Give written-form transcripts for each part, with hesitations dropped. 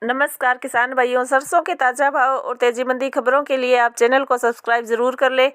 नमस्कार किसान भाइयों, सरसों के ताज़ा भाव और तेजी मंदी खबरों के लिए आप चैनल को सब्सक्राइब जरूर कर ले।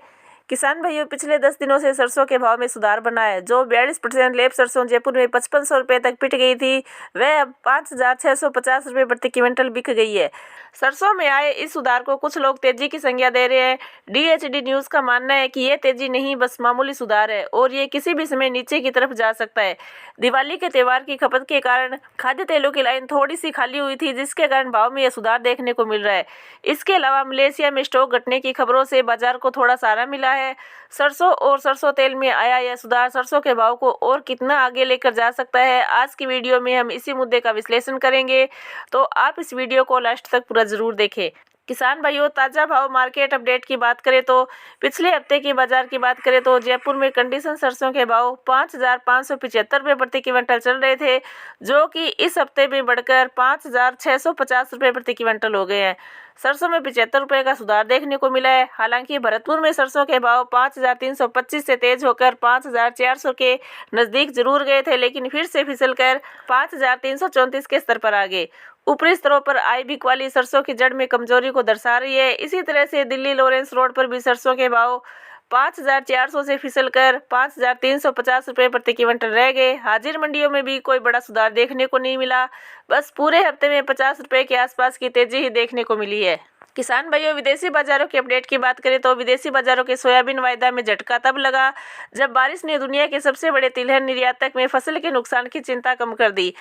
किसान भाइयों, पिछले 10 दिनों से सरसों के भाव में सुधार बना है। जो 42% लेब सरसों जयपुर में 5500 रुपये तक पिट गई थी, वह अब 5650 रुपये प्रति क्विंटल बिक गई है। सरसों में आए इस सुधार को कुछ लोग तेजी की संज्ञा दे रहे हैं। DHD न्यूज़ का मानना है कि ये तेजी नहीं, बस मामूली सुधार है और ये किसी भी समय नीचे की तरफ जा सकता है। दिवाली के त्यौहार की खपत के कारण खाद्य तेलों की लाइन थोड़ी सी खाली हुई थी, जिसके कारण भाव में यह सुधार देखने को मिल रहा है। इसके अलावा मलेशिया में स्टॉक घटने की खबरों से बाजार को थोड़ा सहारा मिला है। सरसों और सरसों तेल में आया यह सुधार सरसों के भाव को और कितना आगे लेकर जा सकता है, आज की वीडियो में हम इसी मुद्दे का विश्लेषण करेंगे, तो आप इस वीडियो को लास्ट तक पूरा जरूर देखें। किसान भाइयों, ताज़ा भाव मार्केट अपडेट की बात करें तो पिछले हफ्ते की बाजार की बात करें तो जयपुर में कंडीशन सरसों के भाव 5575 रुपये प्रति क्विंटल चल रहे थे, जो कि इस हफ्ते में बढ़कर 5650 रुपये प्रति क्विंटल हो गए हैं। सरसों में 75 रुपये का सुधार देखने को मिला है। हालांकि भरतपुर में सरसों के भाव 5325 से तेज होकर 5400 के नज़दीक जरूर गए थे, लेकिन फिर से फिसलकर 5334 के स्तर पर आ गए। ऊपरी स्तरों पर आई बिक वाली सरसों की जड़ में कमजोरी को दर्शा रही है। इसी तरह से दिल्ली लॉरेंस रोड पर भी सरसों के भाव 5400 से फिसलकर 5350 रुपये प्रति क्विंटल रह गए। हाजिर मंडियों में भी कोई बड़ा सुधार देखने को नहीं मिला, बस पूरे हफ्ते में 50 रुपये के आसपास की तेजी ही देखने को मिली है। किसान भाइयों, विदेशी बाजारों की अपडेट की बात करें तो विदेशी बाजारों के सोयाबीन वायदा में झटका तब लगा जब बारिश ने दुनिया के सबसे बड़े तिलहन निर्यातक में फसल के नुकसान की चिंता कम कर दी।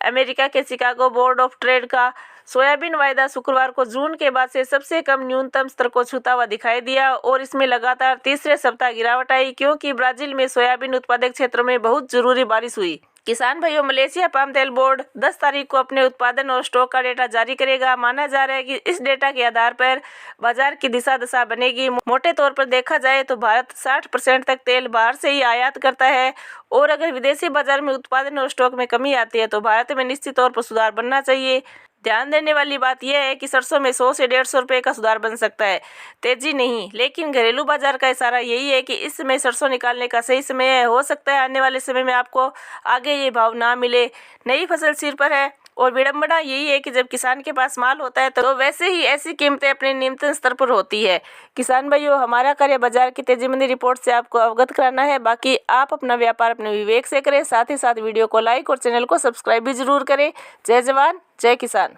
अमेरिका के शिकागो बोर्ड ऑफ ट्रेड का सोयाबीन वायदा शुक्रवार को जून के बाद से सबसे कम न्यूनतम स्तर को छूता हुआ दिखाई दिया और इसमें लगातार तीसरे सप्ताह गिरावट आई, क्योंकि ब्राजील में सोयाबीन उत्पादक क्षेत्रों में बहुत जरूरी बारिश हुई। किसान भाइयों, मलेशिया पाम तेल बोर्ड 10 तारीख को अपने उत्पादन और स्टॉक का डेटा जारी करेगा। माना जा रहा है कि इस डेटा के आधार पर बाजार की दिशा दशा बनेगी। मोटे तौर पर देखा जाए तो भारत 60% तक तेल बाहर से ही आयात करता है और अगर विदेशी बाजार में उत्पादन और स्टॉक में कमी आती है तो भारत में निश्चित तौर पर सुधार बनना चाहिए। ध्यान देने वाली बात यह है कि सरसों में 100 से 150 रुपये का सुधार बन सकता है, तेजी नहीं। लेकिन घरेलू बाजार का इशारा यही है कि इस समय सरसों निकालने का सही समय है। हो सकता है आने वाले समय में आपको आगे ये भाव ना मिले। नई फसल सिर पर है और विडंबना यही है कि जब किसान के पास माल होता है तो वैसे ही ऐसी कीमतें अपने न्यूनतम स्तर पर होती है। किसान भाइयों, हमारा कार्य बाजार की तेजी मंदी रिपोर्ट से आपको अवगत कराना है। बाकी आप अपना व्यापार अपने विवेक से करें, साथ ही साथ वीडियो को लाइक और चैनल को सब्सक्राइब भी जरूर करें। जय जवान जय किसान।